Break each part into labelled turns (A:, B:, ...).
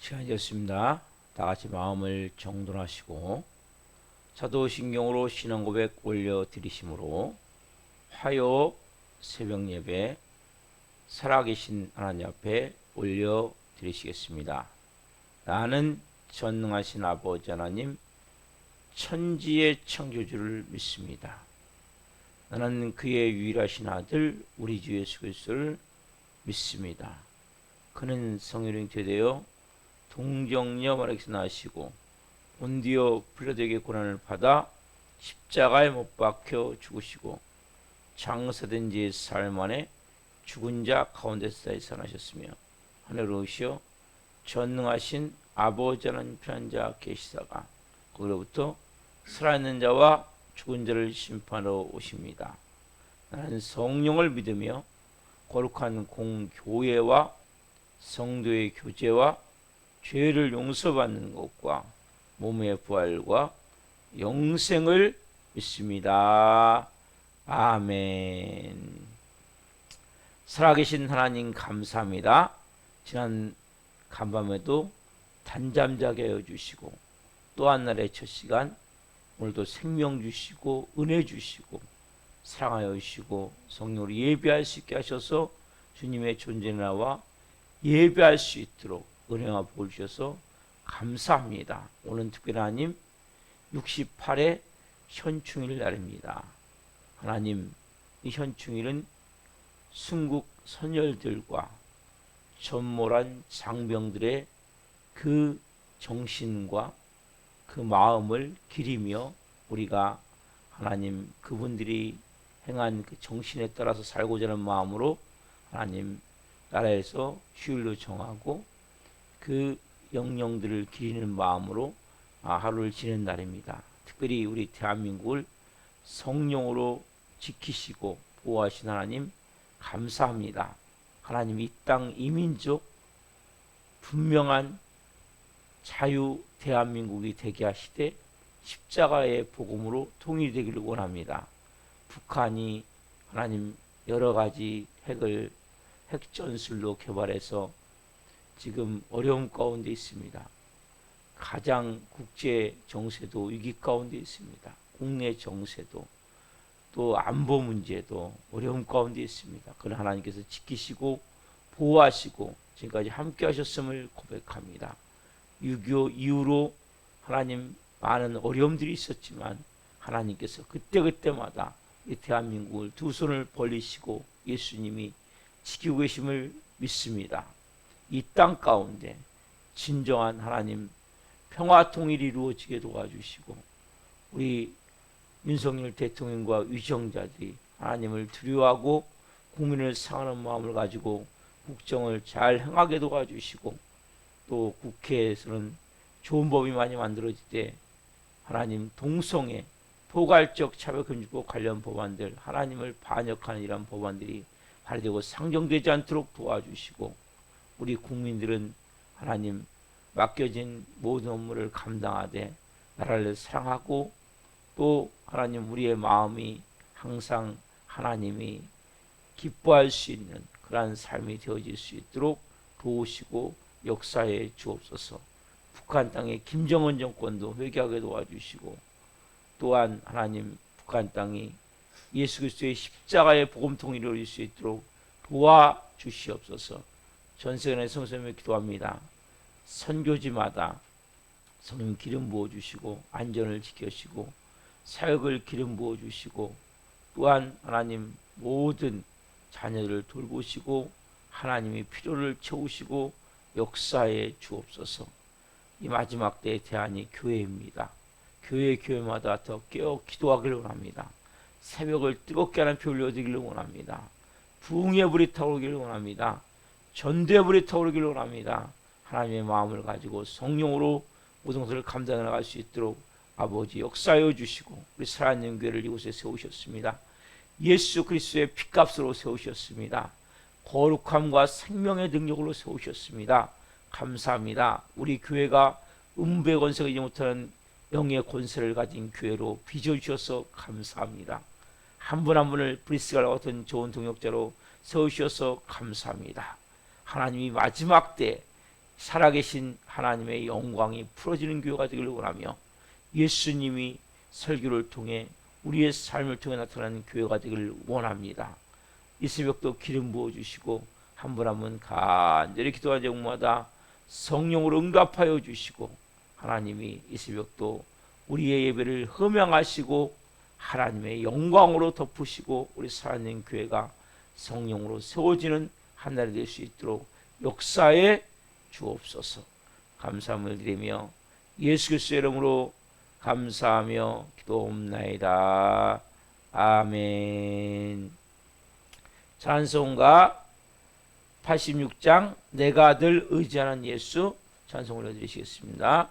A: 시간이 되었습니다. 다 같이 마음을 정돈하시고 사도신경으로 신앙고백 올려드리심으로 화요 새벽 예배 살아계신 하나님 앞에 올려드리시겠습니다. 나는 전능하신 아버지 하나님 천지의 창조주를 믿습니다. 나는 그의 유일하신 아들 우리 주 예수 그리스도를 믿습니다. 그는 성령이 되되어 동정녀 마리아에게서 나시고 본디오 빌라도에게 고난을 받아 십자가에 못 박혀 죽으시고 장사된 지 사흘 만에 죽은 자 가운데서 다시 살아나셨으며 하늘로 오시어 전능하신 아버지 하나님 편한 자 계시다가 거기로부터 살아있는 자와 죽은 자를 심판하러 오십니다. 나는 성령을 믿으며 거룩한 공교회와 성도의 교제와 죄를 용서받는 것과 몸의 부활과 영생을 믿습니다. 아멘. 살아계신 하나님 감사합니다. 지난 간밤에도 단잠 자게 해주시고 또 한 날의 첫 시간 오늘도 생명 주시고 은혜 주시고 사랑하여 주시고 성령으로 예배할 수 있게 하셔서 주님의 존재 나와 예배할 수 있도록 은혜와 복을 주셔서 감사합니다. 오늘 특별히 하나님 68회 현충일 날입니다. 하나님 이 현충일은 순국 선열들과 전몰한 장병들의 그 정신과 그 마음을 기리며 우리가 하나님 그분들이 행한 그 정신에 따라서 살고자 하는 마음으로 하나님 나라에서 휴일로 정하고 그 영령들을 기리는 마음으로 하루를 지낸 날입니다. 특별히 우리 대한민국을 성령으로 지키시고 보호하신 하나님 감사합니다. 하나님 이 땅 이민족 분명한 자유 대한민국이 되게 하시되 십자가의 복음으로 통일되기를 원합니다. 북한이 하나님 여러 가지 핵전술로 개발해서 지금 어려움 가운데 있습니다. 가장 국제 정세도 위기 가운데 있습니다. 국내 정세도 또 안보 문제도 어려움 가운데 있습니다. 그러나 하나님께서 지키시고 보호하시고 지금까지 함께 하셨음을 고백합니다. 6.25 이후로 하나님 많은 어려움들이 있었지만 하나님께서 그때그때마다 이 대한민국을 두 손을 벌리시고 예수님이 지키고 계심을 믿습니다. 이 땅 가운데 진정한 하나님 평화 통일이 이루어지게 도와주시고 우리 윤석열 대통령과 위정자들이 하나님을 두려워하고 국민을 사랑하는 마음을 가지고 국정을 잘 행하게 도와주시고 또 국회에서는 좋은 법이 많이 만들어질 때 하나님 동성애 포괄적 차별금지법 관련 법안들 하나님을 반역하는 이런 법안들이 발의되고 상정되지 않도록 도와주시고 우리 국민들은 하나님 맡겨진 모든 업무를 감당하되 나라를 사랑하고 또 하나님 우리의 마음이 항상 하나님이 기뻐할 수 있는 그러한 삶이 되어질 수 있도록 도우시고 역사에 주옵소서. 북한 땅의 김정은 정권도 회개하게 도와주시고 또한 하나님 북한 땅이 예수 그리스도의 십자가의 복음 통일을 이룰 수 있도록 도와주시옵소서. 전 세계의 성도님을 기도합니다. 선교지마다 성령 기름 부어주시고 안전을 지켜주시고 사역을 기름 부어주시고 또한 하나님 모든 자녀들을 돌보시고 하나님의 필요를 채우시고 역사에 주옵소서. 이 마지막 때의 대안이 교회입니다. 교회마다 더 깨어 기도하기를 원합니다. 새벽을 뜨겁게 하는 피 흘려드리기를 원합니다. 부흥의 불이 타오르기를 원합니다. 전도의 불이 타오르기를 원합니다. 하나님의 마음을 가지고 성령으로 모든 것을 감당해 나갈 수 있도록 아버지 역사하여 주시고 우리 살아있는 교회를 이곳에 세우셨습니다. 예수 그리스도의 피값으로 세우셨습니다. 거룩함과 생명의 능력으로 세우셨습니다. 감사합니다. 우리 교회가 음부의 권세가 이지 못하는 영의 권세를 가진 교회로 빚어주셔서 감사합니다. 한 분 한 분을 브리스갈과 같은 좋은 동역자로 세우셔서 감사합니다. 하나님이 마지막 때 살아계신 하나님의 영광이 풀어지는 교회가 되기를 원하며 예수님이 설교를 통해 우리의 삶을 통해 나타나는 교회가 되기를 원합니다. 이 새벽도 기름 부어주시고 한 분 한 분 간절히 기도하는 제목마다 성령으로 응답하여 주시고 하나님이 이 새벽도 우리의 예배를 흠양하시고 하나님의 영광으로 덮으시고 우리 살아있는 교회가 성령으로 세워지는 한 날이 될 수 있도록 역사에 주옵소서. 감사함을 드리며 예수 그리스도의 이름으로 감사하며 기도옵나이다. 아멘. 찬송가 86장 내가 늘 의지하는 예수 찬송 올려드리시겠습니다.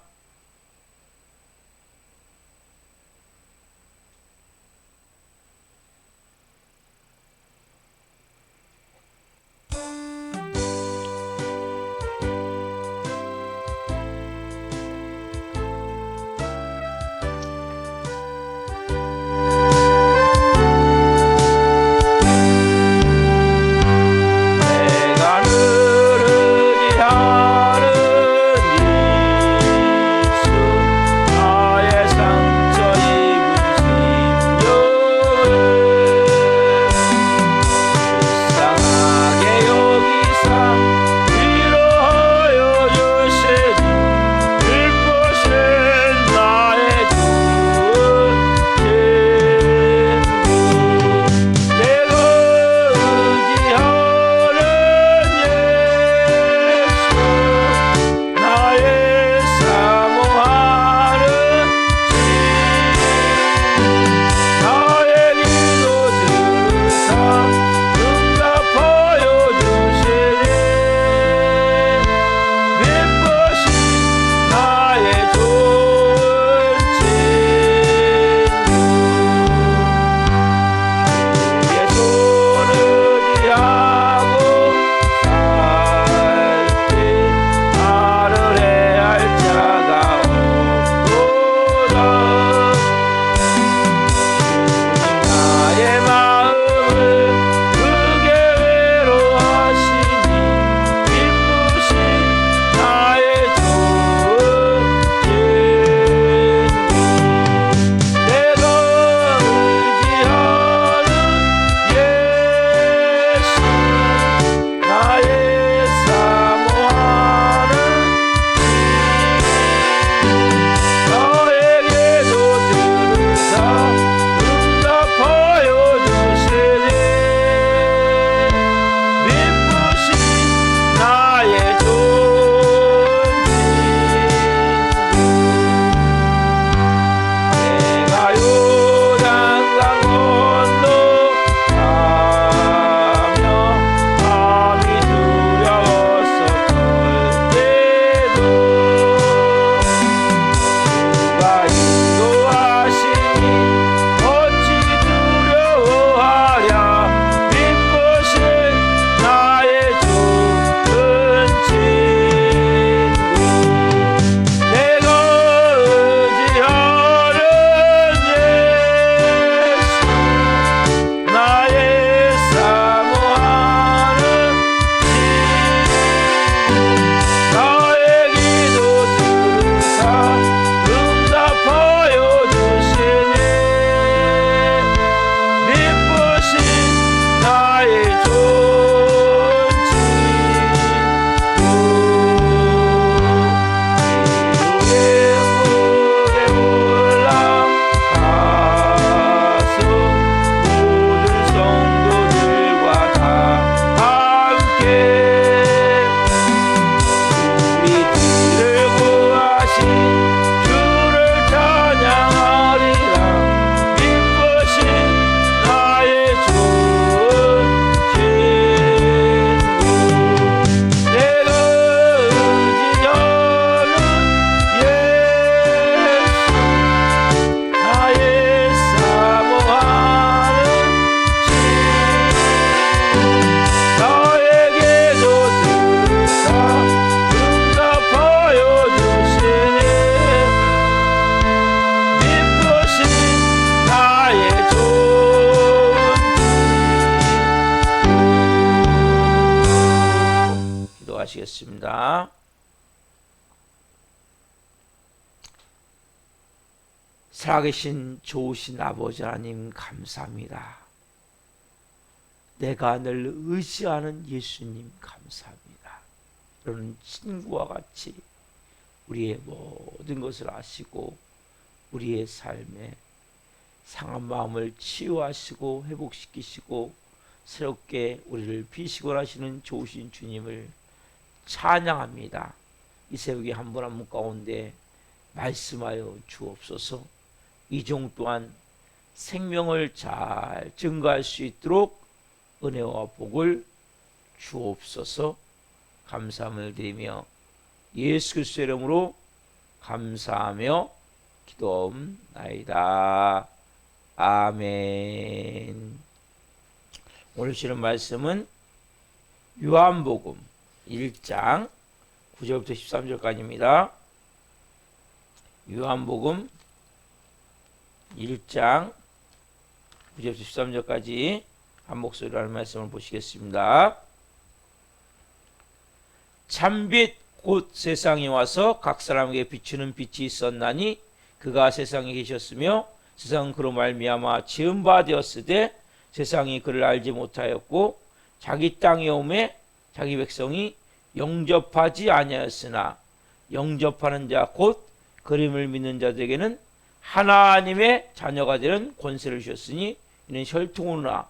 A: 기도하시겠습니다. 살아계신 좋으신 아버지 하나님 감사합니다. 내가 늘 의지하는 예수님 감사합니다. 여러분 친구와 같이 우리의 모든 것을 아시고 우리의 삶에 상한 마음을 치유하시고 회복시키시고 새롭게 우리를 비시고 하시는 좋으신 주님을 찬양합니다. 이 새벽에 한 분 한 분 가운데 말씀하여 주옵소서. 이 종 또한 생명을 잘 증거할 수 있도록 은혜와 복을 주옵소서. 감사함을 드리며 예수 그리스도의 이름으로 감사하며 기도하옵나이다. 아멘. 오늘 주시는 말씀은 요한복음 1장 9절부터 13절까지입니다. 요한복음 1장 9절부터 13절까지 한 목소리로 하는 말씀을 보시겠습니다. 참빛 곧 세상에 와서 각 사람에게 비추는 빛이 있었나니 그가 세상에 계셨으며 세상은 그로 말미암아 지은 바 되었으되 세상이 그를 알지 못하였고 자기 땅에 오매 자기 백성이 영접하지 아니하였으나 영접하는 자 곧 그림을 믿는 자들에게는 하나님의 자녀가 되는 권세를 주셨으니 이는 혈통으로나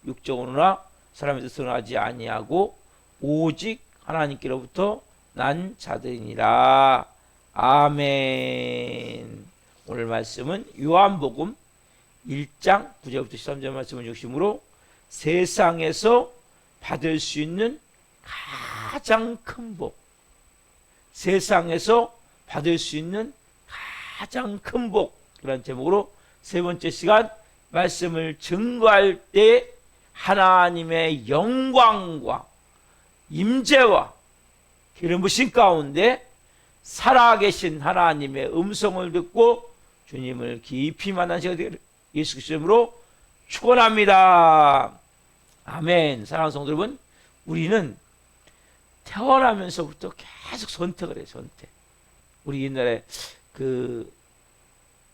A: 육적으로나 사람의 뜻으로 하지 아니하고 오직 하나님께로부터 난 자들이니라. 아멘. 오늘 말씀은 요한복음 1장 9절부터 13절 말씀을 중심으로 세상에서 받을 수 있는 가장 큰 복, 세상에서 받을 수 있는 가장 큰 복, 그런 제목으로 세 번째 시간 말씀을 증거할 때 하나님의 영광과 임재와 기름 부신 가운데 살아계신 하나님의 음성을 듣고 주님을 깊이 만난 시간이 되기를 예수 그리스도의 이름으로 축원합니다. 아멘. 사랑하는 성도 여러분, 우리는 태어나면서부터 계속 선택을 해요. 선택. 우리 옛날에 그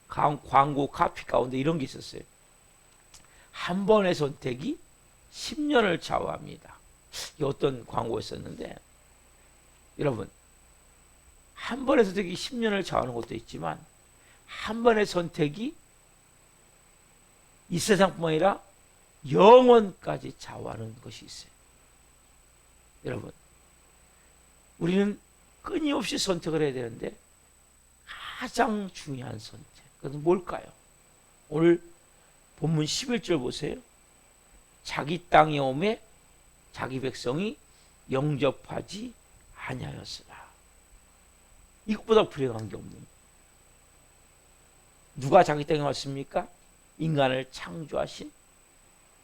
A: 광고 카피 가운데 이런 게 있었어요. 한 번의 선택이 10년을 좌우합니다. 이게 어떤 광고였었는데, 여러분, 한 번의 선택이 10년을 좌우하는 것도 있지만 한 번의 선택이 이 세상뿐만 아니라 영원까지 좌우하는 것이 있어요. 여러분, 우리는 끊임없이 선택을 해야 되는데 가장 중요한 선택, 그것은 뭘까요? 오늘 본문 11절 보세요. 자기 땅에 오매 자기 백성이 영접하지 아니하였으나. 이것보다 불행한 게 없는. 누가 자기 땅에 왔습니까? 인간을 창조하신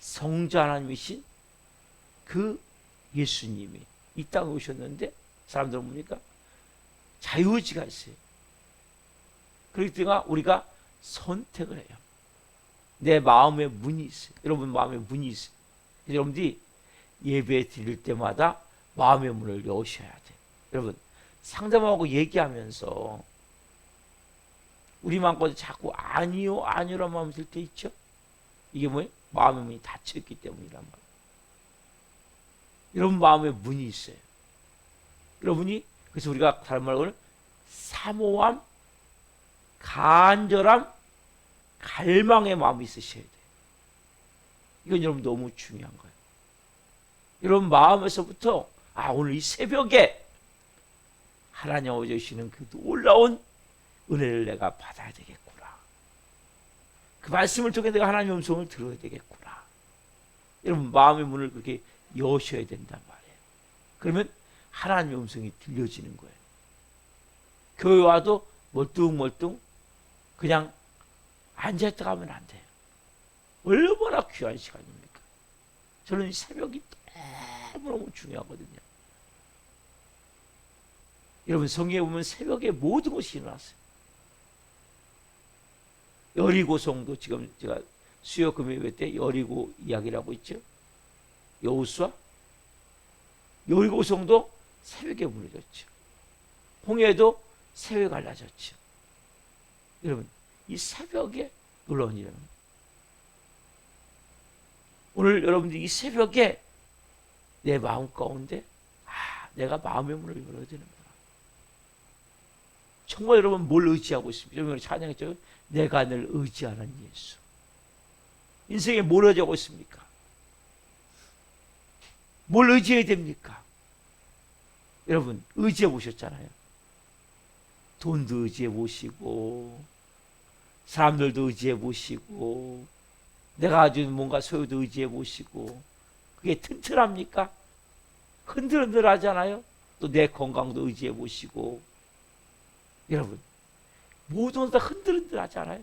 A: 성자 하나님이신 그 예수님이 이 땅에 오셨는데 사람들은 뭡니까? 자유의지가 있어요. 그렇기 때문에 우리가 선택을 해요. 내 마음에 문이 있어요. 여러분 마음에 문이 있어요. 여러분들이 예배 드릴 때마다 마음의 문을 여셔야 돼요. 여러분 상담하고 얘기하면서 우리 마음껏 자꾸 아니요 아니요란 마음이 들 때 있죠. 이게 뭐예요? 마음의 문이 닫혀있기 때문이란 말이에요. 여러분 마음에 문이 있어요. 여러분이 그래서 우리가 다른 말로는 사모함, 간절함, 갈망의 마음이 있으셔야 돼요. 이건 여러분 너무 중요한 거예요. 여러분 마음에서부터 오늘 이 새벽에 하나님 아버지 주시는 그 놀라운 은혜를 내가 받아야 되겠구나. 그 말씀을 통해 내가 하나님의 음성을 들어야 되겠구나. 여러분 마음의 문을 그렇게 여셔야 된단 말이에요. 그러면 하나님의 음성이 들려지는 거예요. 교회 와도 멀뚱멀뚱 그냥 앉아있다 가면 안 돼요. 얼마나 귀한 시간입니까? 저는 이 새벽이 너무너무 중요하거든요. 여러분 성경에 보면 새벽에 모든 것이 일어났어요. 여리고성도 지금 제가 수요 금요일 때 여리고 이야기라고 있죠. 여호수아 여리고성도 새벽에 무너졌죠. 홍해도 새벽에 갈라졌죠. 여러분 이 새벽에 놀라운 일이라는 거예요. 오늘 여러분들 이 새벽에 내 마음 가운데 내가 마음의 문을 열어야 되는구나. 정말 여러분 뭘 의지하고 있습니까? 여러분 찬양했죠. 내가 늘 의지하는 예수. 인생에 뭘 의지하고 있습니까? 뭘 의지해야 됩니까? 여러분 의지해 보셨잖아요. 돈도 의지해 보시고 사람들도 의지해 보시고 내가 가진 뭔가 소유도 의지해 보시고 그게 튼튼합니까? 흔들흔들하잖아요. 또 내 건강도 의지해 보시고 여러분 모든 다 흔들흔들하잖아요.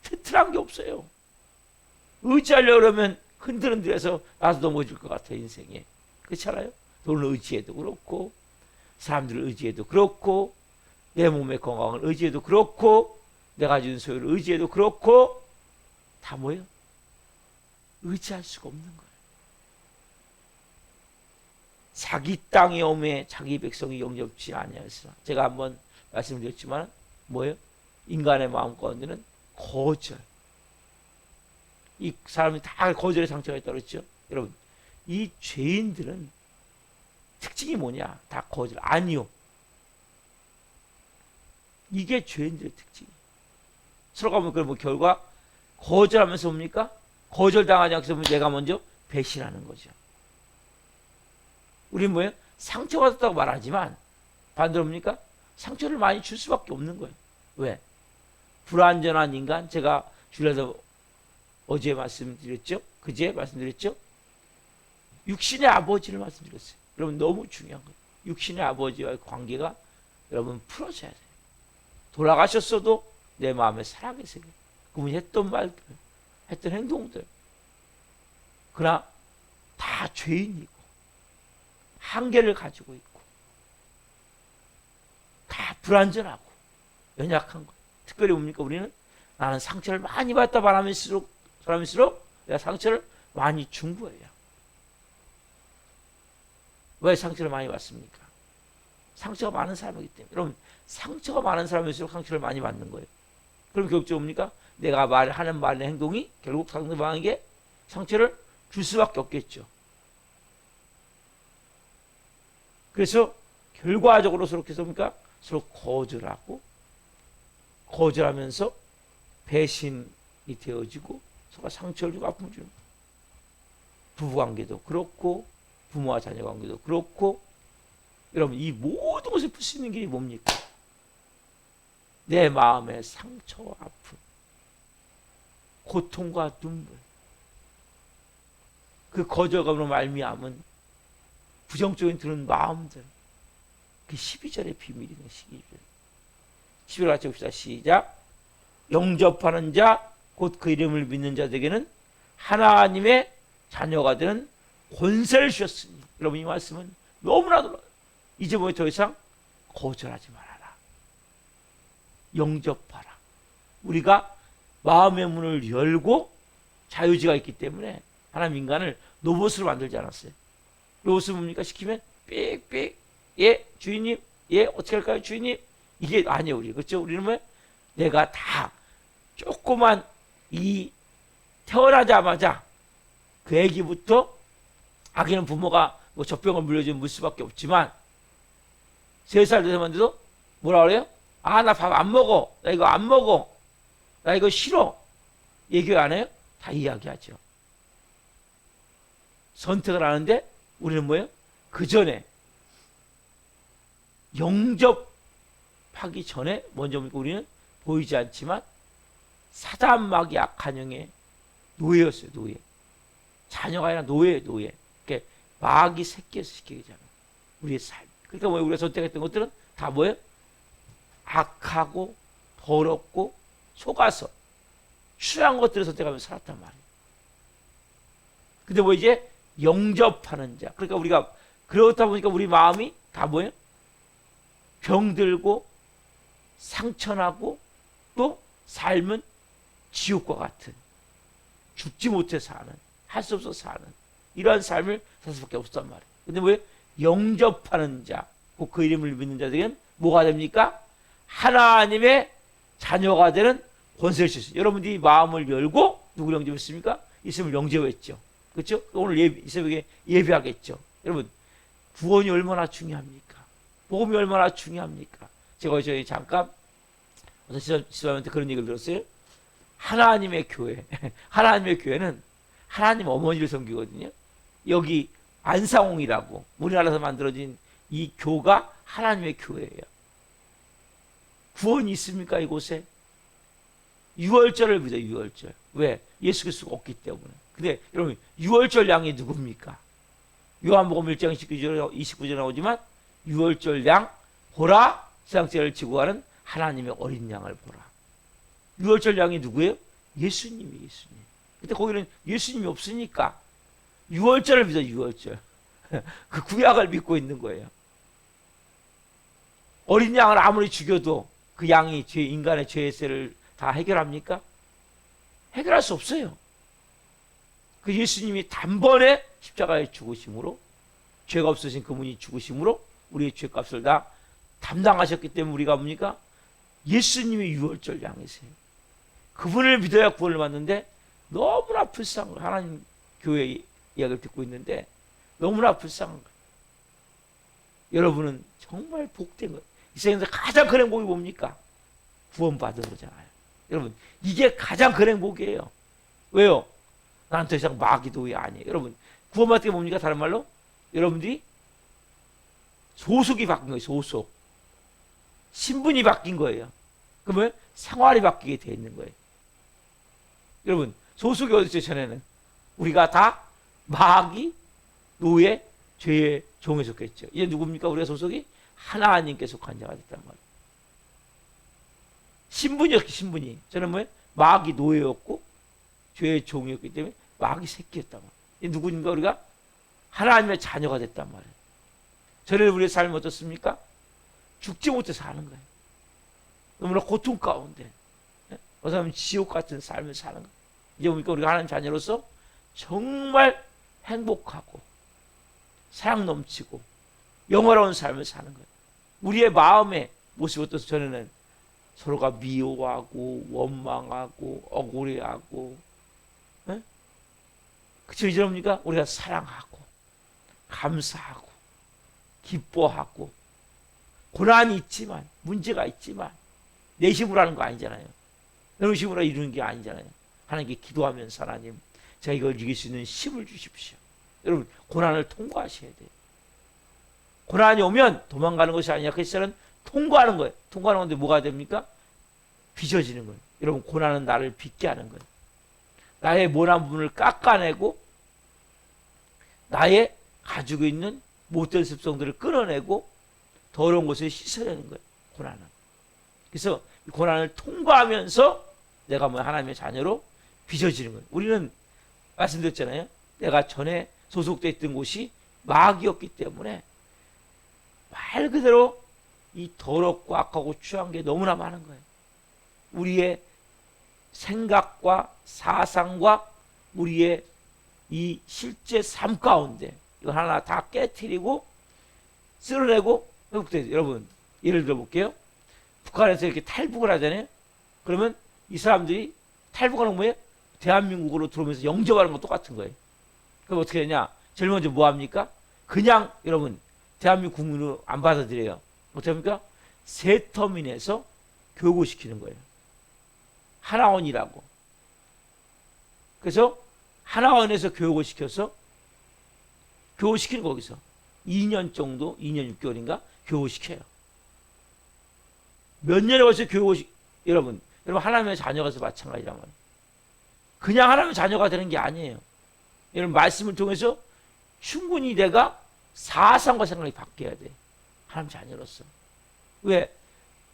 A: 튼튼한 게 없어요. 의지하려고 그러면 흔들흔들해서 나도 넘어질 것 같아 인생에. 그렇잖아요. 돈을 의지해도 그렇고 사람들을 의지해도 그렇고 내 몸의 건강을 의지해도 그렇고 내가 가진 소유를 의지해도 그렇고 다 뭐예요? 의지할 수가 없는 거예요. 자기 땅이 오매 자기 백성이 영접지 아니하였으나 제가 한번 말씀드렸지만 뭐예요? 인간의 마음 가운데는 거절. 이 사람이 다 거절의 상처가 있다고 그랬죠. 여러분 이 죄인들은 특징이 뭐냐? 다 거절. 아니요. 이게 죄인들의 특징이에요. 서로가 뭐 그럼 뭐 결과 거절하면서 뭡니까? 거절당하지 않기 때문에 내가 먼저 배신하는 거죠. 우리는 뭐예요? 상처받았다고 말하지만 반대로 뭡니까? 상처를 많이 줄 수밖에 없는 거예요. 왜? 불완전한 인간, 제가 주일에서 어제 말씀드렸죠? 그제 말씀드렸죠? 육신의 아버지를 말씀드렸어요. 여러분 너무 중요한 거예요. 육신의 아버지와의 관계가 여러분 풀어져야 돼요. 돌아가셨어도 내 마음에 살아계세요. 그분이 했던 말들, 했던 행동들. 그러나 다 죄인이고 한계를 가지고 있고 다 불완전하고 연약한 거. 특별히 뭡니까? 우리는 나는 상처를 많이 받다 사람일수록 내가 상처를 많이 준 거예요. 왜 상처를 많이 받습니까? 상처가 많은 사람이기 때문에. 여러분 상처가 많은 사람일수록 상처를 많이 받는 거예요. 그럼 결국적으로 뭡니까? 내가 하는 말의 행동이 결국 상대방에게 상처를 줄 수밖에 없겠죠. 그래서 결과적으로 서로 뭡니까? 서로 거절하고 거절하면서 배신이 되어지고 서로 상처를 주고 아픔을 주는 거예요. 부부관계도 그렇고 부모와 자녀 관계도 그렇고 여러분 이 모든 것을 풀 수 있는 길이 뭡니까? 내 마음의 상처와 아픔, 고통과 눈물, 그 거절감으로 말미암은 부정적인 드는 마음들, 그 12절의 비밀이 있는 시기죠. 12절 같이 봅시다. 시작. 영접하는 자, 곧 그 이름을 믿는 자들에게는 하나님의 자녀가 되는 권세를 주셨으니. 여러분 이 말씀은 너무나 놀라워요. 이제 뭐 더 이상 거절하지 말아라. 영접하라. 우리가 마음의 문을 열고 자유지가 있기 때문에 하나님 인간을 로봇으로 만들지 않았어요. 로봇은 뭡니까? 시키면 삑삑 예 주인님 예 어떻게 할까요 주인님? 이게 아니에요. 우리 그렇죠? 우리는 뭐 내가 다 조그만 이 태어나자마자 그 아기부터 아기는 부모가 뭐 젖병을 물려주면 물 수밖에 없지만 3살 되면 돼도 뭐라 그래요? 아 나 밥 안 먹어. 나 이거 안 먹어. 나 이거 싫어. 얘기 안 해요? 다 이야기하죠. 선택을 하는데 우리는 뭐예요? 그 전에 영접하기 전에 먼저 우리는 보이지 않지만 사단마귀 악한 영의 노예였어요. 노예. 자녀가 아니라 노예예요. 노예. 그러니까 마귀 새끼에서 시키게 되잖아요. 우리의 삶. 그러니까 뭐 우리가 선택했던 것들은 다 뭐예요? 악하고 더럽고 속아서 추한 것들을 선택하면서 살았단 말이에요. 근데 뭐 이제 영접하는 자. 그러니까 우리가 그렇다 보니까 우리 마음이 다 뭐예요? 병들고 상처나고 또 삶은 지옥과 같은 죽지 못해 사는 할 수 없어 사는 이러한 삶을 살 수밖에 없단 말이에요. 근데 왜 영접하는 자, 곧 그 이름을 믿는 자들에게는 뭐가 됩니까? 하나님의 자녀가 되는 권세를 주셨어요. 여러분들이 마음을 열고 누구를 영접했습니까? 예수님을 영접했죠. 그렇죠? 오늘 이 새벽에 예배하겠죠. 여러분, 구원이 얼마나 중요합니까? 복음이 얼마나 중요합니까? 제가 저희 잠깐 어떤 지도자한테 그런 얘기를 들었어요. 하나님의 교회, 하나님의 교회는 하나님 어머니를 섬기거든요. 여기 안상홍이라고 우리나라에서 만들어진 이 교가 하나님의 교회예요. 구원이 있습니까 이곳에? 유월절을 믿어요. 유월절. 왜? 예수 그리스도가 없기 때문에. 근데 여러분, 유월절 양이 누굽니까? 요한복음 1장 29절에 나오지만 유월절 양 보라, 세상 죄를 지고 가는 하나님의 어린 양을 보라. 유월절 양이 누구예요? 예수님이. 예수님. 근데 거기는 예수님이 없으니까 유월절을 믿어. 유월절. 그 구약을 믿고 있는 거예요. 어린 양을 아무리 죽여도 그 양이 인간의 죄세를 다 해결합니까? 해결할 수 없어요. 그 예수님이 단번에 십자가에 죽으심으로, 죄가 없으신 그분이 죽으심으로 우리의 죄값을 다 담당하셨기 때문에 우리가 뭡니까? 예수님이 유월절 양이세요. 그분을 믿어야 구원을 받는데 너무나 불쌍한 거예요. 하나님 교회 이야기를 듣고 있는데 너무나 불쌍한 거예요. 여러분은 정말 복된 거예요. 이 세상에서 가장 큰 행복이 뭡니까? 구원받은 거잖아요. 여러분, 이게 가장 큰 행복이에요. 왜요? 나는 더 이상 마귀도이 아니에요. 여러분, 구원받은 게 뭡니까? 다른 말로 여러분들이 소속이 바뀐 거예요. 소속. 신분이 바뀐 거예요. 그러면 생활이 바뀌게 돼 있는 거예요. 여러분, 소속이 어디 있어요? 전에는 우리가 다 마귀, 노예, 죄의 종에 속했죠. 이제 누굽니까? 우리가 소속이 하나님께 속한 자가 됐단 말이에요. 신분이었기, 신분이. 저는 뭐예요? 마귀 노예였고 죄의 종이었기 때문에 마귀 새끼였단 말이에요. 이제 누구인가? 우리가 하나님의 자녀가 됐단 말이에요. 전에 우리의 삶이 어떻습니까? 죽지 못해 사는 거예요. 너무나 고통 가운데. 어떤 사람은 지옥 같은 삶을 사는 거예요. 이제 보니까 우리가 하나님 자녀로서 정말 행복하고 사랑 넘치고 영화로운 삶을 사는 거예요. 우리의 마음의 모습이 어떠서 전에는 서로가 미워하고 원망하고 억울해하고, 그쵸? 이제 뭡니까? 우리가 사랑하고 감사하고 기뻐하고, 고난이 있지만 문제가 있지만 내 힘으로 하는 거 아니잖아요. 내 힘으로 이루는 게 아니잖아요. 하나님께 기도하면서 하나님, 제가 이걸 이길 수 있는 힘을 주십시오. 여러분, 고난을 통과하셔야 돼요. 고난이 오면 도망가는 것이 아니라 크리스천은 통과하는 거예요. 통과하는 건데 뭐가 됩니까? 빚어지는 거예요. 여러분, 고난은 나를 빚게 하는 거예요. 나의 모난 부분을 깎아내고 나의 가지고 있는 못된 습성들을 끊어내고 더러운 것을 씻어내는 거예요. 고난은. 그래서 이 고난을 통과하면서 내가 하나님의 자녀로 빚어지는 거예요. 우리는 말씀드렸잖아요. 내가 전에 소속되어 있던 곳이 마귀였기 때문에 말 그대로 이 더럽고 악하고 추한 게 너무나 많은 거예요. 우리의 생각과 사상과 우리의 이 실제 삶 가운데 이거 하나 다 깨트리고 쓸어내고 회복돼요. 여러분, 예를 들어 볼게요. 북한에서 이렇게 탈북을 하잖아요. 그러면 이 사람들이 탈북하는 뭐예요? 대한민국으로 들어오면서 영접하는 거 똑같은 거예요. 그럼 어떻게 되냐? 제일 먼저 뭐 합니까? 그냥 여러분 대한민국 국민으로 안 받아들여요. 어떻게 합니까? 세터민에서 교육을 시키는 거예요. 하나원이라고. 그래서 하나원에서 교육을 시켜서 교육시키는 거기서 2년 정도, 2년 6개월인가 교육을 시켜요. 몇 년에 걸쳐 교육을 여러분 하나님의 자녀가서 마찬가지란 말이에요. 그냥 하나님의 자녀가 되는 게 아니에요. 여러분, 말씀을 통해서 충분히 내가 사상과 생각이 바뀌어야 돼. 하나님 자녀로서. 왜?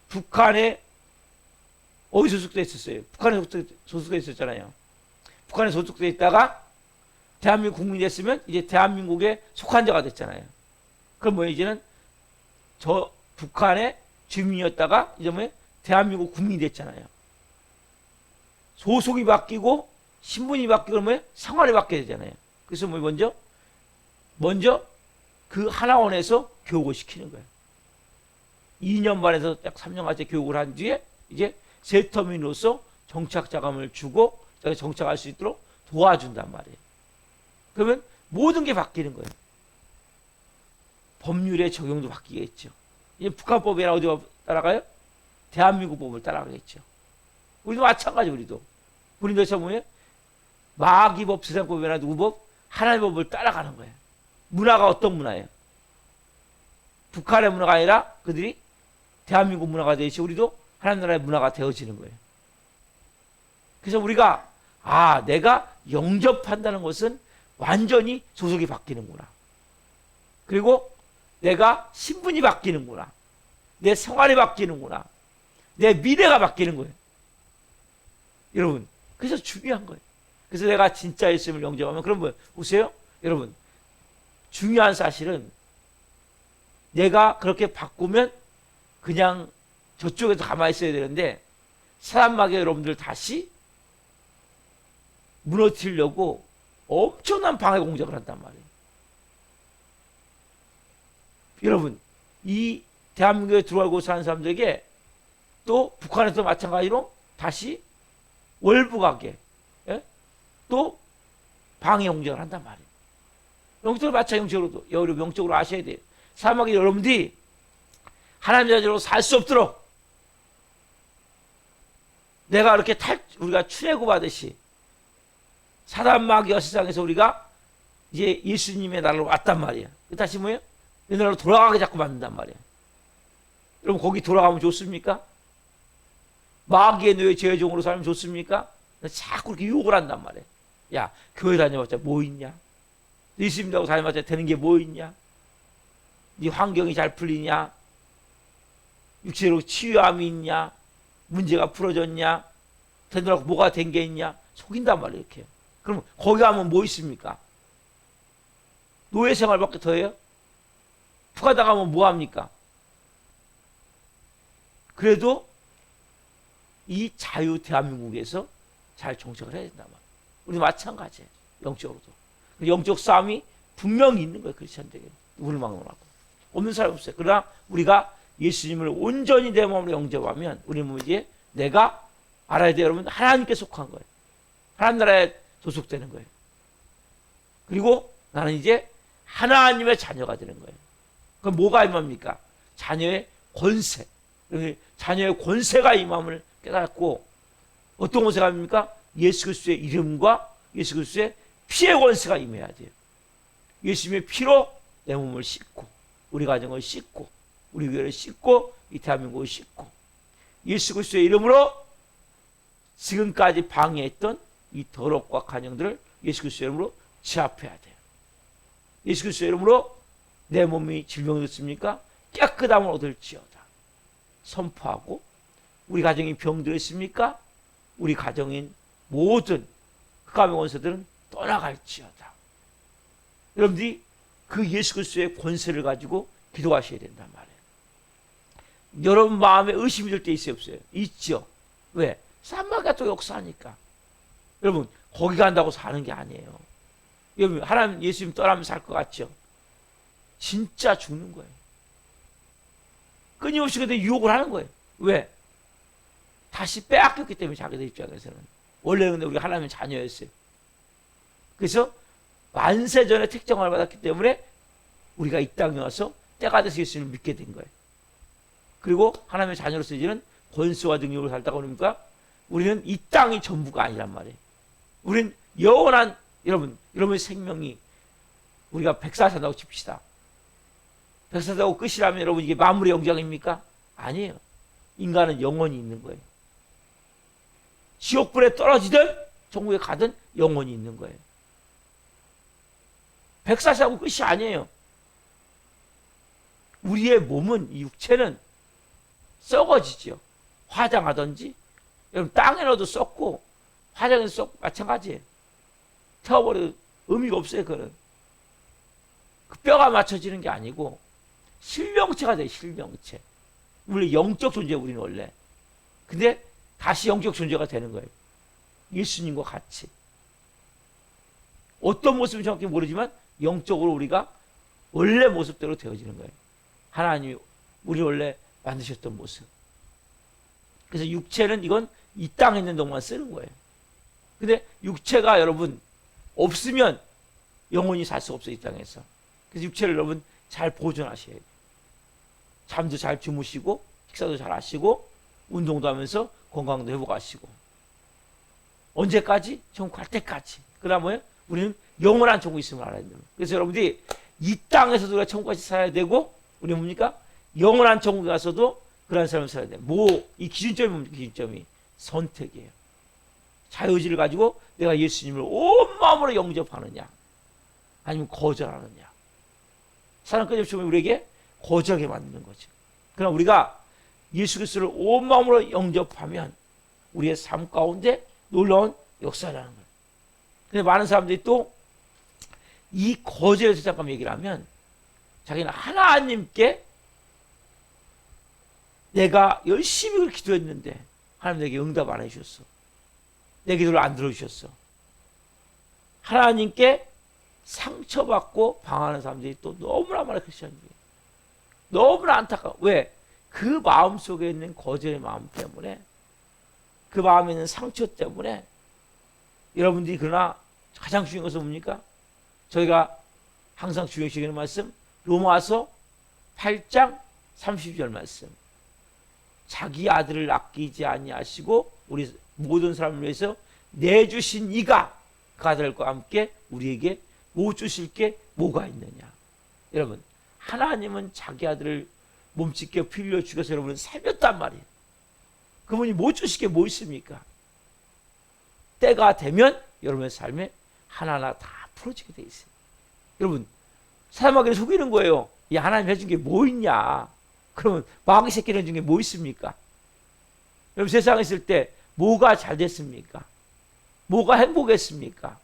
A: 북한에 어디 소속돼 있었어요? 북한에 소속돼 있었잖아요. 북한에 소속돼 있다가 대한민국 국민이 됐으면 이제 대한민국에 속한 자가 됐잖아요. 그럼 뭐예요? 이제는 저 북한의 주민이었다가 이제 뭐예요? 대한민국 국민이 됐잖아요. 소속이 바뀌고 신분이 바뀌고 뭐예요? 생활이 바뀌어야 되잖아요. 그래서 뭐 먼저 그 하나원에서 교육을 시키는 거예요. 2년 반에서 약 3년까지 교육을 한 뒤에 이제 세터민으로서 정착 자금을 주고 자기가 정착할 수 있도록 도와준단 말이에요. 그러면 모든 게 바뀌는 거예요. 법률의 적용도 바뀌겠죠. 이제 북한법이나 어디 따라가요? 대한민국 법을 따라가겠죠. 우리도 마찬가지. 우리도 저 뭐예요? 마귀법, 세상법이나 누구 법? 하나님의 법을 따라가는 거예요. 문화가 어떤 문화예요? 북한의 문화가 아니라 그들이 대한민국 문화가 되듯이 우리도 하나님 나라의 문화가 되어지는 거예요. 그래서 우리가 내가 영접한다는 것은 완전히 소속이 바뀌는구나. 그리고 내가 신분이 바뀌는구나. 내 생활이 바뀌는구나. 내 미래가 바뀌는 거예요. 여러분, 그래서 중요한 거예요. 그래서 내가 진짜 예수님을 영접하면 그럼 뭐예요? 보세요. 여러분, 중요한 사실은 내가 그렇게 바꾸면 그냥 저쪽에서 가만히 있어야 되는데 사단마귀가 여러분들 다시 무너뜨리려고 엄청난 방해 공작을 한단 말이에요. 여러분, 이 대한민국에 들어오고 사는 사람들에게 또 북한에서 마찬가지로 다시 월북하게 또 방해 공작을 한단 말이에요. 영적으로 마찬가지로 영적으로 아셔야 돼요. 사람에게 여러분들이 하나님의 자녀로 살 수 없도록 내가 이렇게 우리가 출애굽하듯이 사단 마귀와 세상에서 우리가 이제 예수님의 나라로 왔단 말이야. 다시 뭐예요? 이 나라로 돌아가게 자꾸 만든단 말이야. 여러분 거기 돌아가면 좋습니까? 마귀의 노예 제종으로 살면 좋습니까? 자꾸 그렇게 유혹을 한단 말이야. 야, 교회 다녀봤자 뭐 있냐? 예수님하고 다녀봤자 되는 게 뭐 있냐? 네 환경이 잘 풀리냐? 육체로 치유함이 있냐? 문제가 풀어졌냐? 되느라고 뭐가 된 게 있냐? 속인단 말이에요, 이렇게. 그럼 거기 가면 뭐 있습니까? 노예 생활밖에 더 해요? 북한 나가면 뭐 합니까? 그래도 이 자유 대한민국에서 잘 정착을 해야 된단 말이에요. 우리도 마찬가지예요. 영적으로도. 영적 싸움이 분명히 있는 거예요. 크리스천들에게. 누구를 막론하고. 없는 사람이 없어요. 그러나 우리가 예수님을 온전히 내 마음으로 영접하면 우리는 이제 내가 알아야 돼요. 여러분 하나님께 속한 거예요. 하나님 나라에 소속되는 거예요. 그리고 나는 이제 하나님의 자녀가 되는 거예요. 그럼 뭐가 임합니까? 자녀의 권세. 자녀의 권세가 임함을 깨닫고 어떤 권세가 임합니까? 예수 그리스도의 이름과 예수 그리스도의 피의 권세가 임해야 돼요. 예수님의 피로 내 몸을 씻고 우리 가정을 씻고 우리 교회를 씻고 이 대한민국을 씻고 예수 그리스도의 이름으로 지금까지 방해했던 이 더럽과 간영들을 예수 그리스도의 이름으로 제압해야 돼요. 예수 그리스도의 이름으로 내 몸이 질병이 됐습니까? 깨끗함을 얻을지어다 선포하고 우리 가정이 병들어 있습니까? 우리 가정인 모든 흑암의 원수들은 떠나갈지어다. 여러분들이 그 예수 그리스도의 권세를 가지고 기도하셔야 된단 말이에요. 여러분 마음에 의심이 들 때 있어요, 없어요? 있죠. 왜? 쌈마가 또 역사하니까. 여러분 거기 간다고 사는 게 아니에요. 여러분 하나님 예수님 떠나면 살 것 같죠? 진짜 죽는 거예요. 끊임없이 근데 유혹을 하는 거예요. 왜? 다시 빼앗겼기 때문에 자기들 입장에서는. 원래는 근데 우리가 하나님의 자녀였어요. 그래서 만세전에 택정을 받았기 때문에 우리가 이 땅에 와서 때가 돼서 예수님을 믿게 된 거예요. 그리고 하나님의 자녀로서 이제는 권세와 능력으로 살다가 그러니까 우리는 이 땅이 전부가 아니란 말이에요. 우리는 영원한 여러분의 생명이 우리가 백살 산다고 칩시다. 백살 산다고 끝이라면 여러분 이게 만물의 영장입니까? 아니에요. 인간은 영원히 있는 거예요. 지옥불에 떨어지든 천국에 가든 영원히 있는 거예요. 백살 사고 끝이 아니에요. 우리의 몸은 이 육체는 썩어지죠. 화장하든지 여러분 땅에 넣어도 썩고 화장해도 썩고 마찬가지예요. 태워버려도 의미가 없어요. 그거는 그 뼈가 맞춰지는 게 아니고 실명체가 돼요. 실명체. 우리 영적 존재 우리는 원래. 근데 다시 영적 존재가 되는 거예요. 예수님과 같이. 어떤 모습인지 정확히 모르지만 영적으로 우리가 원래 모습대로 되어지는 거예요. 하나님이 우리 원래 만드셨던 모습. 그래서 육체는 이건 이 땅에 있는 동안 쓰는 거예요. 근데 육체가 여러분 없으면 영혼이 살 수 없어요, 이 땅에서. 그래서 육체를 여러분 잘 보존하셔야 돼요. 잠도 잘 주무시고 식사도 잘 하시고 운동도 하면서 건강도 회복하시고 언제까지? 천국 갈 때까지. 그다음 뭐예요? 우리는 영원한 천국이 있음을 알아야 돼요. 그래서 여러분들이 이 땅에서도 우리가 천국까지 살아야 되고 우리는 뭡니까? 영원한 천국에 가서도 그런 삶을 살아야 돼요. 이 기준점이 뭡니까? 기준점이 선택이에요. 자유의지를 가지고 내가 예수님을 온 마음으로 영접하느냐 아니면 거절하느냐. 사람 끊임없이 우리에게 거절하게 만드는 거죠. 그러나 우리가 예수 그리스도를 온 마음으로 영접하면 우리의 삶 가운데 놀라운 역사라는 거예요. 근데 많은 사람들이 또 이 거절에서 잠깐 얘기를 하면 자기는 하나님께 내가 열심히 기도했는데 하나님 내게 응답 안 해주셨어. 내 기도를 안 들어주셨어. 하나님께 상처받고 방황하는 사람들이 또 너무나 많아요. 크리스천들이. 너무나 안타까워. 왜? 그 마음속에 있는 거절의 마음 때문에 그 마음에 있는 상처 때문에 여러분들이 그러나 가장 중요한 것은 뭡니까? 저희가 항상 중요시하는 말씀 로마서 8장 30절 말씀 자기 아들을 아끼지 아니하시고 우리 모든 사람을 위해서 내주신 이가 그 아들과 함께 우리에게 못 주실 게 뭐가 있느냐. 여러분 하나님은 자기 아들을 몸짓게 피 흘려 죽여서 여러분을 살렸단 말이에요. 그분이 못 주실 게 뭐 있습니까? 때가 되면 여러분의 삶에 하나하나 다 풀어지게 돼 있어요. 여러분 사람에게 속이는 거예요. 야 하나님 해준 게 뭐 있냐. 그러면 마귀 새끼는 해준 게 뭐 있습니까? 여러분 세상에 있을 때 뭐가 잘 됐습니까? 뭐가 행복했습니까?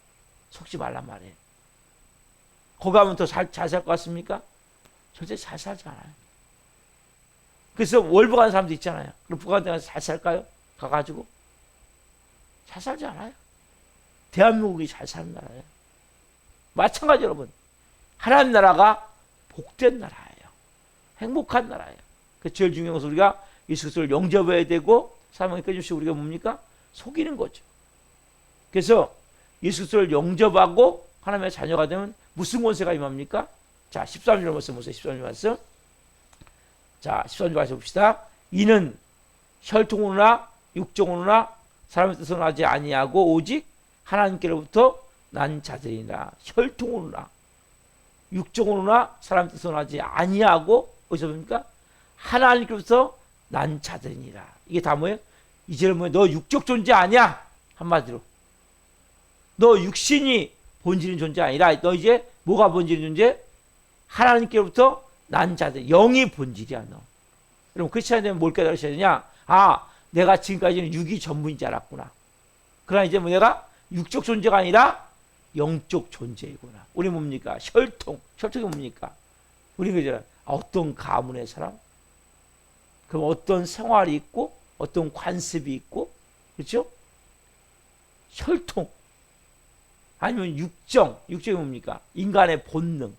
A: 속지 말란 말이에요. 거기 가면 더 잘 살 것 같습니까? 절대 잘 살지 않아요. 그래서 월부 가는 사람도 있잖아요. 그럼 북한에 가서 잘 살까요? 가가지고? 잘 살지 않아요. 대한민국이 잘 사는 나라예요. 마찬가지 여러분. 하나님 나라가 복된 나라예요. 행복한 나라예요. 그 제일 중요한 것은 우리가 예수 그리스도를 영접해야 되고 사명에 끊임없이 우리가 뭡니까? 속이는 거죠. 그래서 예수 그리스도를 영접하고 하나님의 자녀가 되면 무슨 권세가 임합니까? 자, 13절 말씀 보세요. 13절 말씀. 자, 13절 말씀 봅시다. 이는 혈통으로나 육정으로나 사람의 뜻으로 나지 아니하고 오직 하나님께로부터 난 자들이라. 혈통으로나 육정으로나 사람의 뜻으로 나지 아니하고 어디서 봅니까? 하나님께로부터 난 자들이니라. 이게 다 뭐예요? 이제는 뭐예요? 너 육적 존재 아니야. 한마디로. 너 육신이 본질인 존재 아니라 너 이제 뭐가 본질인 존재? 하나님께로부터 난 자들. 영이 본질이야 너. 그럼 크리스찬이 되면 뭘 깨달으셔야 되냐? 아, 내가 지금까지는 육이 전부인 줄 알았구나. 그러나 이제 뭐 내가 육적 존재가 아니라 영적 존재이구나. 우리 뭡니까? 혈통. 혈통이 뭡니까? 우리 그죠? 어떤 가문의 사람? 그럼 어떤 생활이 있고 어떤 관습이 있고 그렇죠? 혈통. 아니면 육정. 육정이 뭡니까? 인간의 본능.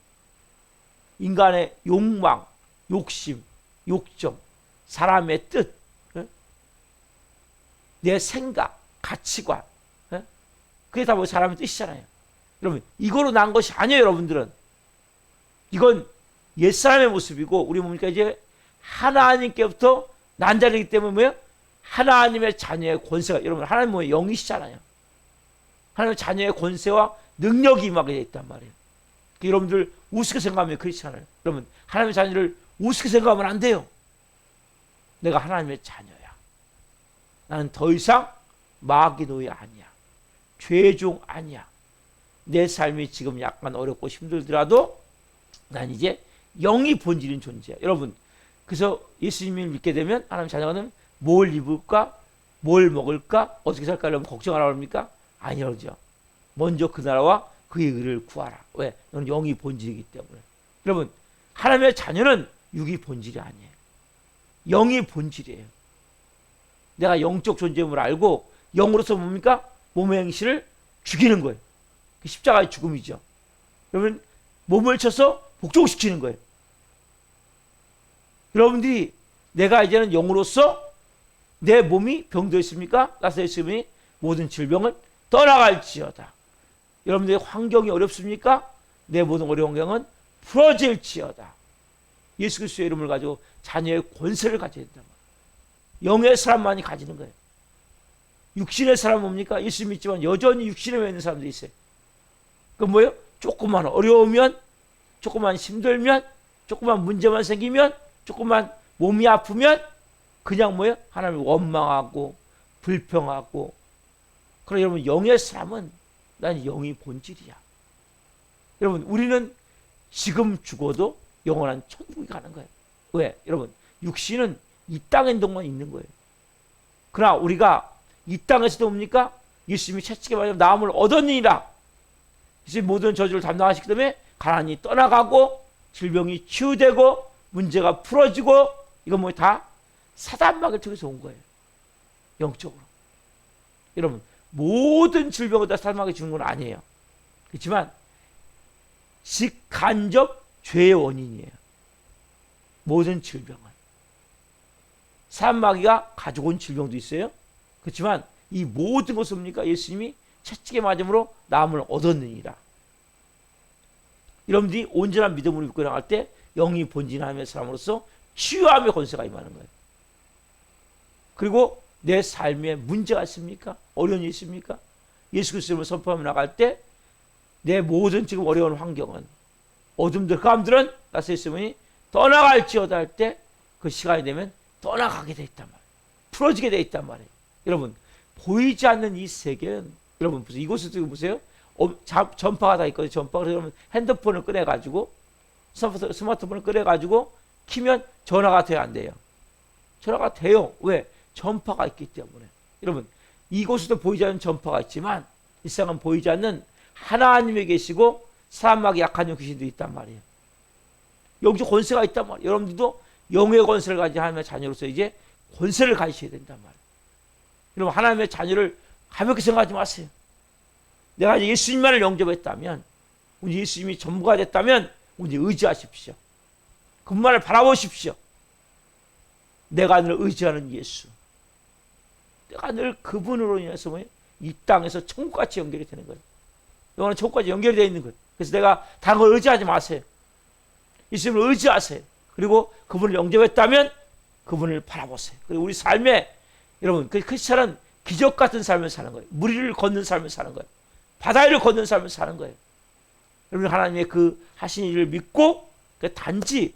A: 인간의 욕망, 욕심, 욕정, 사람의 뜻, 내 생각, 가치관. 그게 다 뭐 사람의 뜻이잖아요. 여러분, 이거로 난 것이 아니에요, 여러분들은. 이건 옛사람의 모습이고, 우리 뭡니까? 이제 하나님께부터 난 자리이기 때문에 뭐예요? 하나님의 자녀의 권세가, 여러분, 하나님 뭐예요? 영이시잖아요. 하나님의 자녀의 권세와 능력이 임하게 되어 있단 말이에요. 여러분들 우습게 생각하면 그렇지 않아요. 여러분, 하나님의 자녀를 우습게 생각하면 안 돼요. 내가 하나님의 자녀야. 나는 더 이상 마귀 노예 아니야. 죄종 아니야. 내 삶이 지금 약간 어렵고 힘들더라도 난 이제 영이 본질인 존재야. 여러분, 그래서 예수님을 믿게 되면 하나님 자녀가 되면 뭘 입을까? 뭘 먹을까? 어떻게 살까? 여러분 걱정하라고 합니까? 아니죠. 먼저 그 나라와 그의 의를 구하라. 왜? 너는 영이 본질이기 때문에. 여러분, 하나님의 자녀는 육이 본질이 아니에요. 영이 본질이에요. 내가 영적 존재임을 알고 영으로서 뭡니까? 몸의 행실을 죽이는 거예요. 십자가의 죽음이죠. 여러분, 몸을 쳐서 복종시키는 거예요. 여러분들이 내가 이제는 영으로서 내 몸이 병들어 있습니까? 나서 예수님이 모든 질병을 떠나갈지어다. 여러분들의 환경이 어렵습니까? 내 모든 어려운 환경은 풀어질지어다. 예수 그리스도의 이름을 가지고 자녀의 권세를 가져야 된다. 영의 사람만이 가지는 거예요. 육신의 사람은 뭡니까? 예수 믿지만 여전히 육신에 있는 사람들이 있어요. 그 뭐예요? 조금만 어려우면, 조금만 힘들면, 조금만 문제만 생기면, 조금만 몸이 아프면 그냥 뭐예요? 하나님을 원망하고 불평하고. 그러나 여러분, 영의 사람은 난 영이 본질이야. 여러분, 우리는 지금 죽어도 영원한 천국에 가는 거예요. 왜? 여러분, 육신은 이 땅의 동만 있는 거예요. 그러나 우리가 이 땅에서도 뭡니까? 예수님이 채찍에 맞아 나음을 얻었느니라. 예수님 모든 저주를 담당하시기 때문에 가난이 떠나가고 질병이 치유되고 문제가 풀어지고, 이건 뭐 다 사단막을 통해서 온 거예요. 영적으로. 여러분, 모든 질병을 다 사단막에 주는 건 아니에요. 그렇지만 직간접 죄의 원인이에요. 모든 질병은. 사단마귀가 가지고 온 질병도 있어요. 그렇지만 이 모든 것은 뭡니까? 예수님이 채찍에 맞음으로 나음을 얻었느니라. 여러분들이 온전한 믿음으로 믿고 나갈 때 영이 본진하는 사람으로서 치유함의 권세가 임하는 거예요. 그리고 내 삶에 문제가 있습니까? 어려운 일이 있습니까? 예수 그리스도를 선포하며 나갈 때 내 모든 지금 어려운 환경은, 어둠들, 흑암들은 나서 예수님이 떠나갈지어다 할 때 그 시간이 되면 떠나가게 돼 있단 말이에요. 풀어지게 돼 있단 말이에요. 여러분, 보이지 않는 이 세계는, 여러분 보세요. 이곳에서 보세요. 전파가 다 있거든요. 전파가. 그러면 핸드폰을 꺼내가지고, 스마트폰을 꺼내가지고 키면 전화가 돼야 안 돼요. 전화가 돼요. 왜? 전파가 있기 때문에. 여러분, 이곳에도 보이지 않는 전파가 있지만 이 세상은 보이지 않는 하나님이 계시고 사람마귀 약한 귀신도 있단 말이에요. 영적 권세가 있단 말이에요. 여러분들도 영의 권세를 가진 하나님의 자녀로서 이제 권세를 가지셔야 된단 말이에요. 여러분, 하나님의 자녀를 가볍게 생각하지 마세요. 내가 이제 예수님만을 영접했다면, 이제 예수님이 전부가 됐다면 이제 의지하십시오. 그분만을 바라보십시오. 내가 늘 의지하는 예수. 내가 늘 그분으로 인해서 이 땅에서 천국같이 연결이 되는 거예요. 영원한 천국까지 연결이 되어 있는 거예요. 그래서 내가 다른 걸 의지하지 마세요. 예수님을 의지하세요. 그리고 그분을 영접했다면 그분을 바라보세요. 그리고 우리 삶에, 여러분, 그 크리스찬은 기적 같은 삶을 사는 거예요. 무리를 걷는 삶을 사는 거예요. 바다를 걷는 삶을 사는 거예요. 여러분, 하나님의 그 하신 일을 믿고, 단지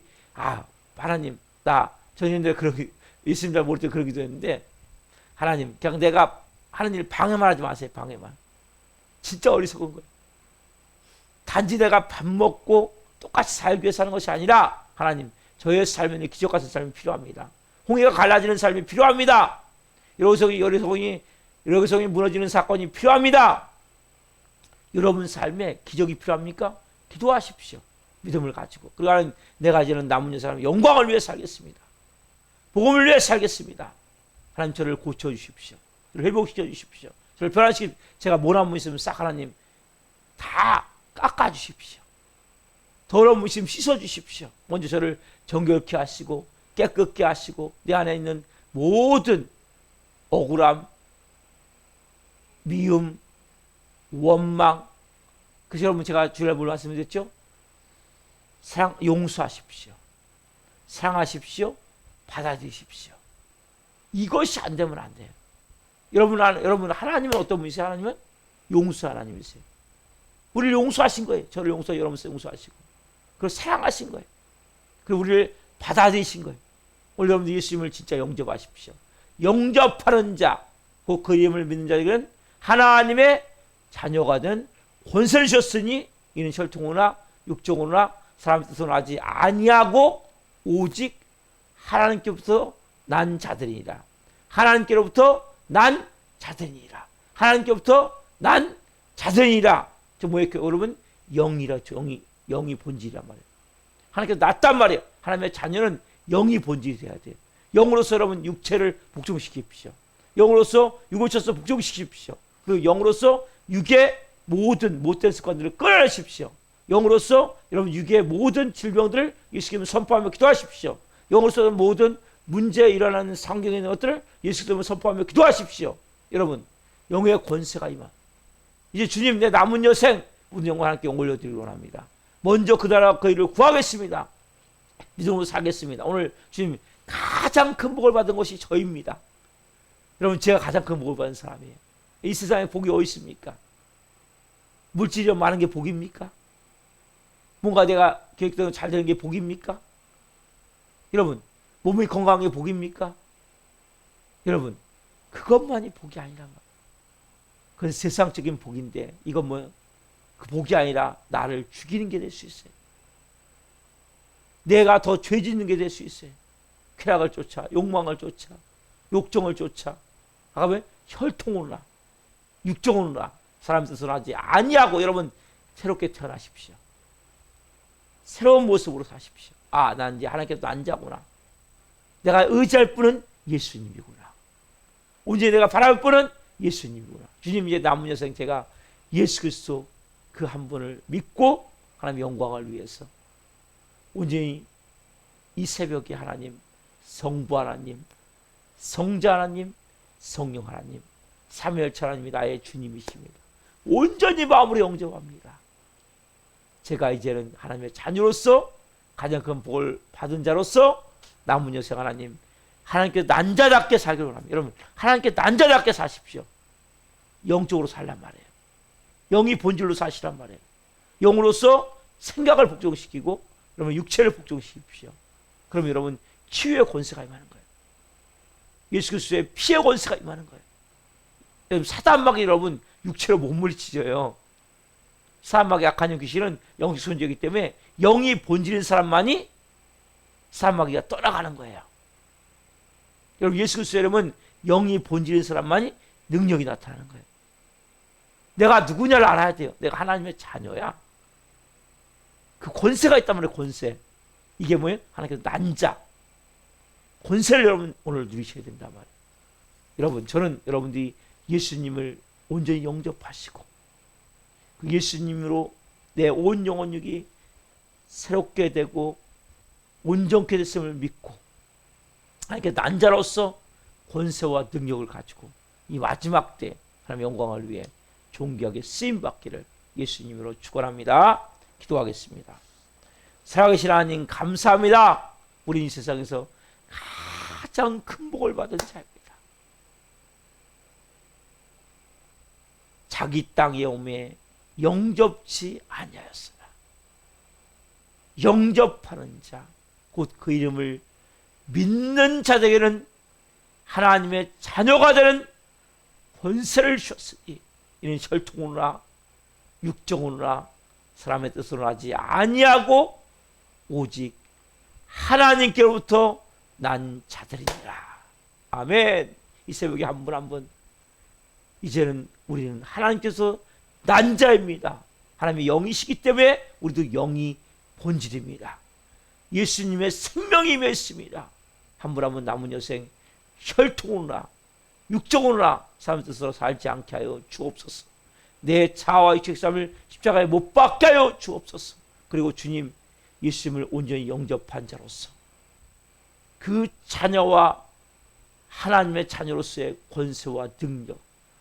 A: 하나님, 나 전인들 그러기 예수님 잘 모를 때 그러기도 했는데, 하나님, 그냥 내가 하는 일 방해만 하지 마세요. 방해만. 진짜 어리석은 거예요. 단지 내가 밥 먹고 똑같이 살기 위해서 사는 것이 아니라, 하나님, 저의 삶에는 기적 같은 삶이 필요합니다. 홍해가 갈라지는 삶이 필요합니다. 여리고성이 무너지는 사건이 필요합니다. 여러분 삶에 기적이 필요합니까? 기도하십시오. 믿음을 가지고. 그리고 하나님, 내가 이제는 남은 사람 영광을 위해 살겠습니다. 복음을 위해 살겠습니다. 하나님, 저를 고쳐주십시오. 저를 회복시켜 주십시오. 저를 변화시켜, 제가 모난 분 있으면 싹 하나님 다 깎아주십시오. 더러운 분 있으면 씻어주십시오. 먼저 저를 정결케 하시고 깨끗게 하시고 내 안에 있는 모든 억울함, 미움, 원망, 그래서 여러분, 제가 주일날 말씀드렸죠? 용서하십시오. 사랑하십시오. 받아들이십시오. 이것이 안 되면 안 돼요. 여러분, 하나님은 어떤 분이세요? 하나님은 용서 하나님이세요. 우리를 용서하신 거예요. 저를 여러분을 용서하시고. 그리고 사랑하신 거예요. 그리고 우리를 받아들이신 거예요. 오늘 여러분들 예수님을 진짜 영접하십시오. 영접하는 자, 그 이름을 믿는 자들은 하나님의 자녀가 된 권세를 주셨으니 이는 혈통으로나 육정으로나 사람의 뜻으로 하지 아니하고 오직 하나님께로부터 난 자들이니라. 하나님께로부터 난 자들이니라. 하나님께로부터 난 자들이니라. 저 뭐예요? 여러분, 영이라죠. 영이 본질이란 말이에요. 하나님께서 낳았단 말이에요. 하나님의 자녀는 영이 본질이 돼야 돼요. 영으로서 여러분 육체를 복종시키십시오. 영으로서 육을 쳐서 복종시키십시오. 그리고 영으로서 육의 모든 못된 습관들을 끊어내십시오. 영으로서 여러분 육의 모든 질병들을 예수님을 선포하며 기도하십시오. 영으로서 모든 문제 일어나는 상경에 있는 것들을 예수 그리스도로 선포하며 기도하십시오. 여러분, 영의 권세가 임한 이제 주님 내 남은 여생 모든 영광 하나님께 올려드리기 원합니다. 먼저 그 나라와 그 일을 구하겠습니다. 믿음으로 살겠습니다. 오늘 주님 가장 큰 복을 받은 것이 저입니다. 여러분, 제가 가장 큰 복을 받은 사람이에요. 이 세상에 복이 어디 있습니까? 물질이 좀 많은 게 복입니까? 뭔가 내가 계획대로 잘 되는 게 복입니까? 여러분, 몸이 건강한 게 복입니까? 여러분, 그것만이 복이 아니란 말이에요. 그건 세상적인 복인데 이건 뭐 그 복이 아니라 나를 죽이는 게 될 수 있어요. 내가 더 죄 짓는 게 될 수 있어요. 쾌락을 쫓아, 욕망을 쫓아, 욕정을 쫓아. 왜? 혈통으로나 육정으로나 사람 뜻으로 하지 아니하고 여러분 새롭게 태어나십시오. 새로운 모습으로 사십시오. 아, 난 이제 하나님께서 난자구나. 내가 의지할 분은 예수님이구나. 온전히 내가 바라볼 분은 예수님이구나. 주님, 이제 남은 여생 제가 예수 그리스도 그 한 분을 믿고 하나님의 영광을 위해서 온전히 이 새벽에 하나님, 성부 하나님, 성자 하나님, 성령 하나님, 삼위일체 하나님이 나의 주님이십니다. 온전히 마음으로 영접합니다. 제가 이제는 하나님의 자녀로서 가장 큰 복을 받은 자로서 남은 여생 하나님, 하나님께 난자답게 살기를 원합니다. 여러분, 하나님께 난자답게 사십시오. 영적으로 살란 말이에요. 영이 본질로 사시란 말이에요. 영으로서 생각을 복종시키고 여러분 육체를 복종시키십시오. 그럼 여러분 치유의 권세가 임하는 거예요. 예수 그리스도의 피의 권세가 임하는 거예요. 여러분, 사단마귀 여러분 육체로 못 물리치져요. 사단마귀 약한 영 귀신은 영적 존재이기 때문에 영이 본질인 사람만이 사단마귀가 떠나가는 거예요. 여러분, 예수 그리스도 여러분 영이 본질인 사람만이 능력이 나타나는 거예요. 내가 누구냐를 알아야 돼요. 내가 하나님의 자녀야. 그 권세가 있단 말이에요. 권세. 이게 뭐예요? 하나님께서 난자. 권세를 여러분 오늘 누리셔야 된단 말이에요. 여러분, 저는 여러분들이 예수님을 온전히 영접하시고 그 예수님으로 내 온 영혼육이 새롭게 되고 온전케 됐음을 믿고 하나님께 난자로서 권세와 능력을 가지고 이 마지막 때 하나님의 영광을 위해 존귀하게 쓰임받기를 예수님으로 축원합니다. 기도하겠습니다. 살아계신 하나님 감사합니다. 우리 이 세상에서 가장 큰 복을 받은 자입니다. 자기 땅에 오매 영접치 아니하였으나 영접하는 자, 곧 그 이름을 믿는 자들에게는 하나님의 자녀가 되는 권세를 주셨으니 이는 혈통으로나 육정으로나 사람의 뜻으로 하지 아니하고 오직 하나님께로부터 난 자들이니라. 아멘. 이 새벽에 한 분 한 분 이제는 우리는 하나님께서 난 자입니다. 하나님의 영이시기 때문에 우리도 영이 본질입니다. 예수님의 생명이 임해 있습니다. 한 분 한 분 남은 여생 혈통으로나 육정으로나 사람의 뜻으로 살지 않게 하여 주옵소서. 내 자아와 육체의 삶을 십자가에 못 박게 하여 주옵소서. 그리고 주님, 예수님을 온전히 영접한 자로서 그 자녀와 하나님의 자녀로서의 권세와 능력,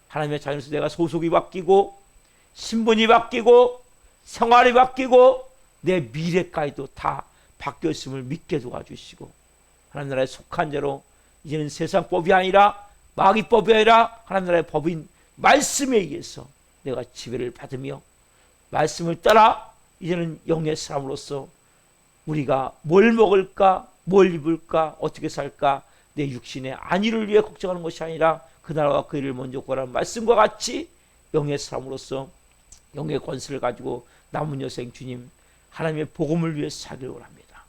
A: 하나님의 자녀로서 내가 소속이 바뀌고 신분이 바뀌고 생활이 바뀌고 내 미래까지도 다 바뀌어 있음을 믿게 도와주시고 하나님 나라에 속한 자로 이제는 세상법이 아니라 마귀법이 아니라 하나님 나라의 법인 말씀에 의해서 내가 지배를 받으며 말씀을 따라 이제는 영의 사람으로서 우리가 뭘 먹을까, 뭘 입을까, 어떻게 살까, 내 육신의 안위를 위해 걱정하는 것이 아니라 그 나라와 그 일을 먼저 구하라는 말씀과 같이 영의 사람으로서 영의 권세를 가지고 남은 여생 주님 하나님의 복음을 위해 살기를 원합니다.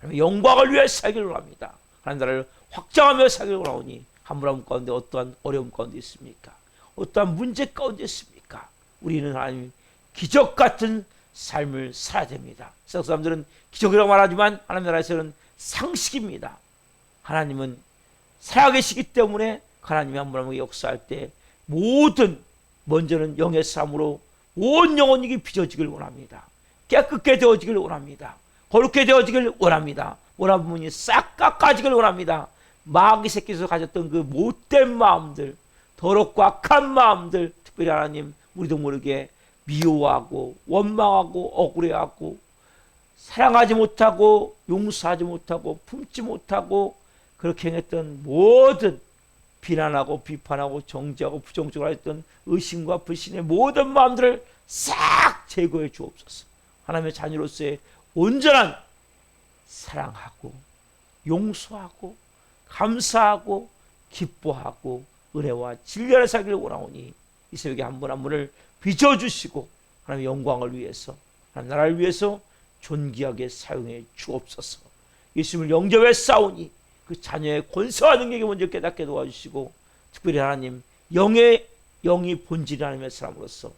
A: 하나님의 영광을 위해 살기를 원합니다. 하나님 나라를 확장하며 살기를 원하오니 한 분 한 분 가운데 어떠한 어려움 가운데 있습니까? 어떠한 문제 가운데 있습니까? 우리는 하나님 기적 같은 삶을 살아야 됩니다. 세상 사람들은 기적이라고 말하지만 하나님 나라에서는 상식입니다. 하나님은 살아계시기 때문에 하나님이 한 분 한 분 역사할 때 모든 먼저는 영의 삶으로 온 영혼이 빚어지길 원합니다. 깨끗게 되어지길 원합니다. 거룩게 되어지길 원합니다. 원하는 분이 싹 깎아지길 원합니다. 마귀 새끼에서 가졌던 그 못된 마음들, 더럽고 악한 마음들, 특별히 하나님 우리도 모르게 미워하고 원망하고 억울해하고 사랑하지 못하고 용서하지 못하고 품지 못하고 그렇게 행했던 모든 비난하고 비판하고 정죄하고 부정적으로 했던 의심과 불신의 모든 마음들을 싹 제거해 주옵소서. 하나님의 자녀로서의 온전한 사랑하고 용서하고 감사하고 기뻐하고 은혜와 진리 안에 살기를 원하오니 이 새벽에 한 분 한 분을 빚어주시고 하나님의 영광을 위해서 하나님 나라를 위해서 존귀하게 사용해 주옵소서. 예수님을 영접해 싸우니 그 자녀의 권세와 능력이 먼저 깨닫게 도와주시고 특별히 하나님 영이 본질이 하나님의 사람으로서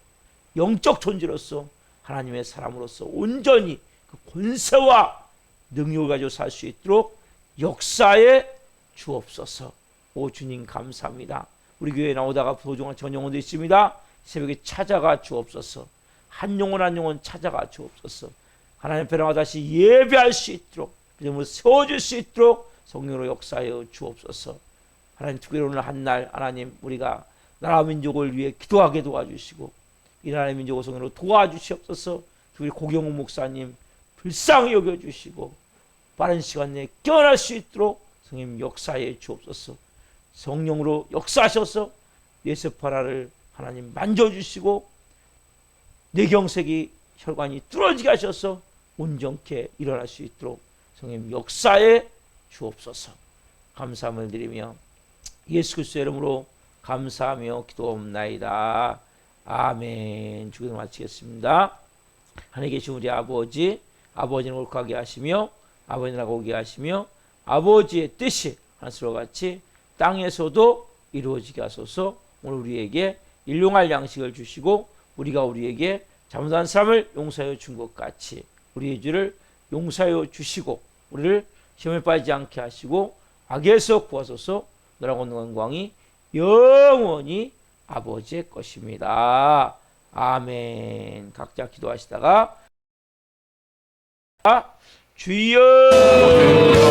A: 영적 존재로서 하나님의 사람으로서 온전히 그 권세와 능력을 가지고 살 수 있도록 역사에 주옵소서. 오 주님 감사합니다. 우리 교회에 나오다가 소중한 전 영혼도 있습니다. 새벽에 찾아가 주옵소서. 한 영혼 한 영혼 찾아가 주옵소서. 하나님 앞에 나와 다시 예배할 수 있도록 믿음으로 세워줄 수 있도록 성령으로 역사하여 주옵소서. 하나님 특별히 오늘 한날 하나님 우리가 나라 민족을 위해 기도하게 도와주시고 이 나라의 민족을 성령으로 도와주시옵소서. 특별히 고경호 목사님 불쌍히 여겨주시고 빠른 시간 내에 깨어날 수 있도록 성령 역사해 주옵소서. 성령으로 역사하셔서 예세파라를 하나님 만져주시고 뇌경색이 혈관이 뚫어지게 하셔서 온전케 일어날 수 있도록 성령 역사해 주옵소서. 감사함을 드리며 예수 그리스도의 이름으로 감사하며 기도옵나이다. 아멘. 주기도 마치겠습니다. 하늘에 계신 우리 아버지, 아버지는 옳게 하시며 아버지는 오게 하시며 아버지의 뜻이 하늘과 같이 땅에서도 이루어지게 하소서. 오늘 우리에게 일용할 양식을 주시고 우리가 우리에게 잘못한 사람을 용서하여 준 것 같이 우리의 죄를 용서하여 주시고 우리를 시험에 빠지지 않게 하시고 악에서 구하소서. 너라고 하는 영광이 영원히 아버지의 것입니다. 아멘. 각자 기도하시다가 주여